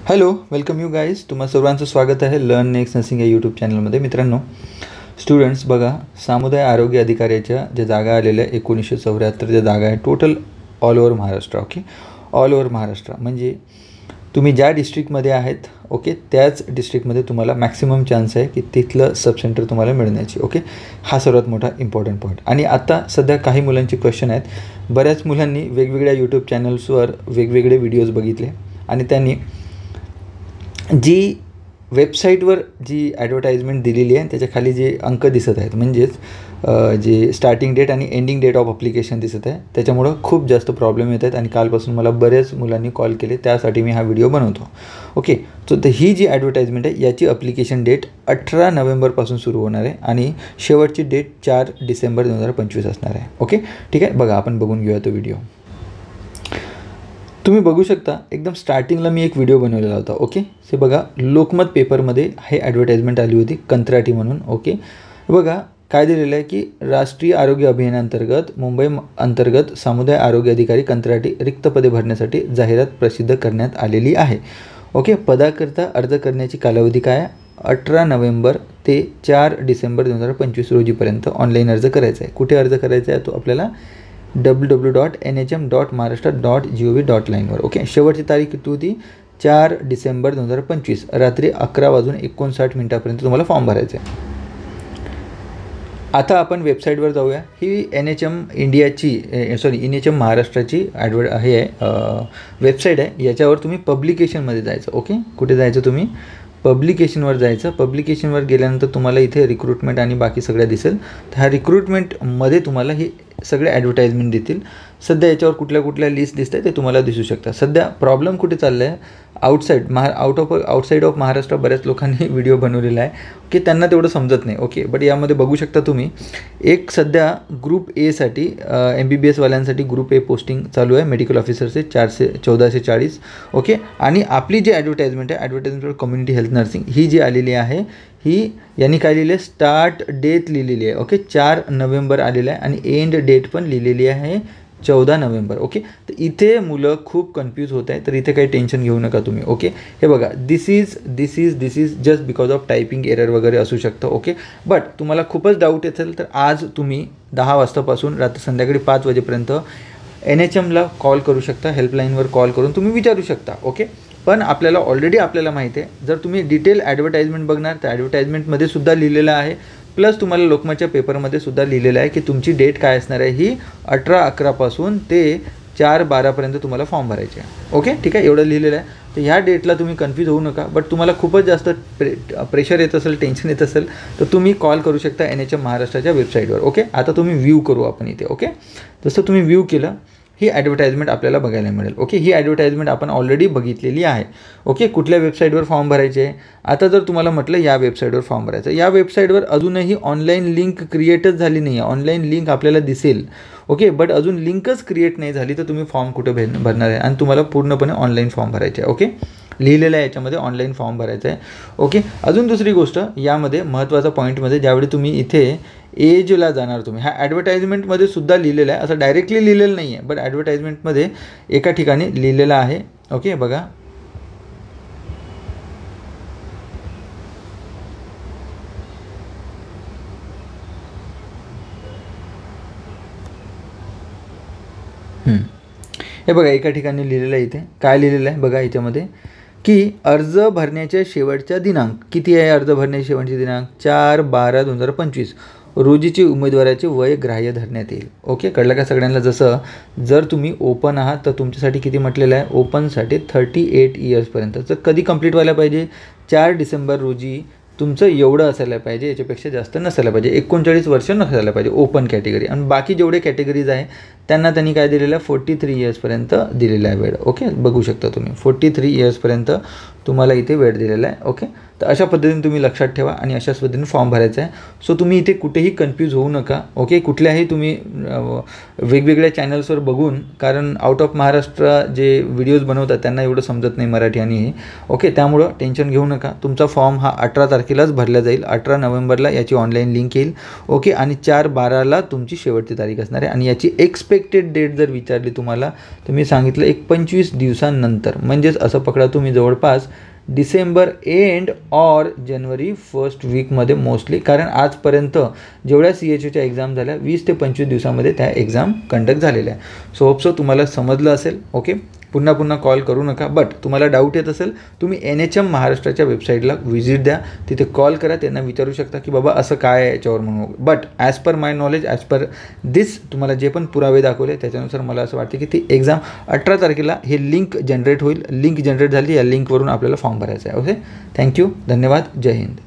Hello, welcome you guys. तुम्हा सर्वांचं स्वागत आहे लर्न नेक्स्ट नर्सिंग या यूट्यूब चॅनलमध्ये. मित्रांनो, स्टुडंट्स बघा, सामुदाय आरोग्य अधिकाऱ्याच्या ज्या जागा आलेल्या 1974 ज्या जागा आहे total all over Maharashtra. Okay, all over Maharashtra म्हणजे तुम्ही ज्या डिस्ट्रिक्टमध्ये आहेत ओके त्याच डिस्ट्रिक्टमध्ये तुम्हाला मॅक्सिमम चान्स आहे की तिथलं सब सेंटर तुम्हाला मिळण्याची. ओके, हा सर्वात मोठा इम्पॉर्टंट पॉईंट. आणि आता सध्या काही मुलांचे क्वेश्चन आहेत. बऱ्याच मुलांनी वेगवेगळ्या यूट्यूब चॅनल्सवर वेगवेगळे व्हिडिओज बघितले आणि त्यांनी जी वेबसाईटवर जी ॲडव्हर्टाइजमेंट दिलेली आहे त्याच्या जे अंक दिसत आहेत म्हणजेच जे स्टार्टिंग डेट आणि एंडिंग डेट ऑफ अप्लिकेशन दिसत आहे त्याच्यामुळं खूप जास्त प्रॉब्लेम येत आहेत आणि कालपासून मला बऱ्याच मुलांनी कॉल केले, त्यासाठी मी हा व्हिडिओ बनवतो. ओके, सो ही जी ॲडव्हर्टाइजमेंट आहे याची अप्लिकेशन डेट 18 नोव्हेंबरपासून सुरू होणार आहे आणि शेवटची डेट 4 डिसेंबर 2025 असणार आहे. ओके, ठीक आहे. बघा, आपण बघून घेऊया तो व्हिडिओ. तुम्ही बघू शकता एकदम स्टार्टिंगला मी एक व्हिडिओ बनवलेला होता. ओके, हे बघा, लोकमत पेपरमध्ये हे ॲडव्हर्टाइजमेंट आली होती कंत्राटी म्हणून. ओके, बघा काय दिलेलं आहे की राष्ट्रीय आरोग्य अभियानांतर्गत मुंबई अंतर्गत सामुदाय आरोग्य अधिकारी कंत्राटी रिक्त पदे भरण्यासाठी जाहिरात प्रसिद्ध करण्यात आलेली आहे. ओके, पदाकरता अर्ज करण्याची कालावधी काय आहे? 18 नोव्हेंबर ते 4 डिसेंबर 2025 रोजीपर्यंत ऑनलाईन अर्ज करायचा आहे. कुठे अर्ज करायचा आहे तो आपल्याला www.nhm.maharashtra.gov.in वर. ओके, शेवटची तारीख किती होती? 4 डिसेंबर 2025 रात्री 11:59 तुम्हाला फॉर्म भरायचा आहे. आता आपण वेबसाईटवर जाऊया. ही NHM इंडियाची NHM महाराष्ट्राची हे आहे वेबसाईट आहे. याच्यावर तुम्ही पब्लिकेशनमध्ये जायचं. ओके, कुठे जायचं? तुम्ही पब्लिकेशनवर जायचं. पब्लिकेशनवर गेल्यानंतर तुम्हाला इथे रिक्रुटमेंट आणि बाकी सगळ्या दिसेल. तर ह्या रिक्रुटमेंटमध्ये तुम्हाला हे सगळे ॲडव्हर्टाइजमेंट देतील. सध्या याच्यावर कुठल्या कुठल्या लिस्ट दिसत आहे ते तुम्हाला दिसू शकतात. सध्या प्रॉब्लेम कुठे चालला आहे? आउटसाईड ऑफ महाराष्ट्र बऱ्याच लोकांनी व्हिडिओ बनवलेला आहे की त्यांना तेवढं समजत नाही. ओके, बट यामध्ये बघू शकता तुम्ही एक सध्या ग्रुप एसाठी MBBS वाल्यांसाठी ग्रुप ए पोस्टिंग चालू आहे मेडिकल ऑफिसरचे 1440. ओके, आणि आपली जी ॲडव्हर्टाइजमेंट आहे ॲडव्हर्टाइजमेंट कम्युनिटी हेल्थ नर्सिंग ही जी आलेली आहे ही यांनी काय लिहिली आहे? स्टार्ट डेट लिहिलेली आहे. ओके, 4 नोव्हेंबर आलेलं आहे आणि एंड डेट पण लिहिलेली आहे 14 नोव्हेंबर. ओके, तर इथे मुलं खूप कन्फ्यूज होत आहे, तर इथे काही टेन्शन घेऊ नका तुम्ही. ओके, हे बघा, this is just because of typing error वगैरे असू शकतं. ओके, बट तुम्हाला खूपच डाऊट असेल तर आज तुम्ही 10 वाजतापासून रात्री संध्याकाळी 5 वाजेपर्यंत NHMला कॉल करू शकता. हेल्पलाईनवर कॉल करून तुम्ही विचारू शकता. ओके, पण आपल्याला माहिती आहे जर तुम्ही डिटेल ॲडव्हर्टाइजमेंट बघणार तर ॲडव्हर्टाइजमेंटमध्ये सुद्धा लिहिलेलं आहे, प्लस तुम्हाला लोकमतच्या पेपरमध्ये सुद्धा लिहिलेलं आहे की तुमची डेट काय असणार आहे. ही 18/11 पासून ते 4/12 तुम्हाला फॉर्म भरायचे आहे. ओके, ठीक आहे, एवढं लिहिलेलं आहे. तर ह्या डेटला तुम्ही कन्फ्यूज होऊ नका. बट तुम्हाला खूपच जास्त प्रेशर येत असेल, टेन्शन येत असेल तर तुम्ही कॉल करू शकता NHM महाराष्ट्राच्या वेबसाईटवर. ओके, आता तुम्ही व्ह्यू करू आपण इथे. ओके, जसं तुम्ही व्ह्यू केलं ही ॲडव्हर्टाइजमेंट आपल्याला बघायला मिळेल. ओके, ही ॲडव्हर्टाइजमेंट आपण ऑलरेडी बघितलेली आहे. ओके, कुठल्या वेबसाईटवर फॉर्म भरायचे आहे? आता जर तुम्हाला म्हटलं या वेबसाईटवर फॉर्म भरायचं, या वेबसाईटवर अजूनही ऑनलाईन लिंक क्रिएटच झाली नाही आहे. ऑनलाईन लिंक आपल्याला दिसेल. ओके, बट अजून लिंकच क्रिएट नाही झाली तर तुम्ही फॉर्म कुठे भरणार आहे? आणि तुम्हाला पूर्णपणे ऑनलाईन फॉर्म भरायचे आहे. ओके, लिहिलेलं आहे याच्यामध्ये ऑनलाईन फॉर्म भरायचा आहे. ओके, अजून दुसरी गोष्ट यामध्ये महत्त्वाचा पॉईंटमध्ये ज्यावेळी तुम्ही इथे एजला जाणार तुम्ही ह्या ॲडव्हर्टाइजमेंटमध्ये सुद्धा लिहिलेलं आहे, असं डायरेक्टली लिहिलेलं नाही आहे, बट ॲडव्हर्टाइजमेंटमध्ये एका ठिकाणी लिहिलेलं आहे. ओके, बघा, हे बघा एका ठिकाणी लिहिलेलं आहे. इथे काय लिहिलेलं आहे बघा याच्यामध्ये की अर्ज भरण्याच्या शेवटचा दिनांक किती आहे? अर्ज भरण्याचे शेवटचे दिनांक 4/12/2025 रोजीची उमेदवाराचे वय ग्राह्य धरण्यात येईल. ओके, कळलं का सगळ्यांना? जसं जर तुम्ही ओपन आहात तर तुमच्यासाठी किती म्हटलेलं आहे? ओपनसाठी 38 इयर्सपर्यंत. तर कधी कंप्लीट व्हायला पाहिजे? 4 डिसेंबर रोजी तुमचं एवढं असायला पाहिजे, याच्यापेक्षा जास्त नसायला पाहिजे. 39 वर्ष नसायला पाहिजे ओपन कॅटेगरी. आणि बाकी जेवढे कॅटेगरीज आहे त्यांनी काय दिलेलं आहे? 43 इयर्सपर्यंत दिलेला आहे वेळ. ओके, बघू शकता तुम्ही 43 इयर्सपर्यंत तुम्हाला इथे वेळ दिलेला आहे. ओके, तर अशा पद्धतीने तुम्ही लक्षात ठेवा आणि अशाच पद्धतीने फॉर्म भरायचा आहे. सो तुम्ही इथे कुठेही कन्फ्यूज होऊ नका. ओके, कुठल्याही तुम्ही वेगवेगळ्या चॅनल्सवर बघून, कारण आउट ऑफ महाराष्ट्र जे व्हिडिओज बनवतात त्यांना एवढं समजत नाही मराठी आणि हे. ओके, त्यामुळं टेन्शन घेऊ नका. तुमचा फॉर्म हा 18 तारखेलाच भरला जाईल. 18 नोव्हेंबरला याची ऑनलाईन लिंक येईल. ओके, आणि 4/12ला तुमची शेवटची तारीख असणार आहे. आणि याची एक्सपेक्टेड डेट जर विचारली तुम्हाला तर मी सांगितलं एक 25 दिवसांनंतर, म्हणजेच असं पकडा तुम्ही जवळपास December end or January first वीकमध्ये मोस्टली, कारण आजपर्यंत जेवढ्या CHOच्या एक्झाम झाल्या 20 ते 25 दिवसामध्ये त्या एक्झाम कंडक्ट झालेल्या आहे. सो होप सो तुम्हाला समजलं असेल. ओके, पुन्हा कॉल करू नका. बट तुम्हाला डाऊट येत असेल तुम्ही NHM महाराष्ट्राच्या वेबसाईटला व्हिजिट द्या, तिथे कॉल करा, त्यांना विचारू शकता की बाबा असं काय आहे याच्यावर म्हणून. But as per my knowledge, as per this तुम्हाला जे पण पुरावे दाखवले त्याच्यानुसार मला असं वाटतं की ती एक्झाम 18 तारखेला हे लिंक जनरेट होईल. लिंक जनरेट झाली, या लिंकवरून आपल्याला फॉर्म भरायचा आहे. ओके, थँक्यू, धन्यवाद, जय हिंद.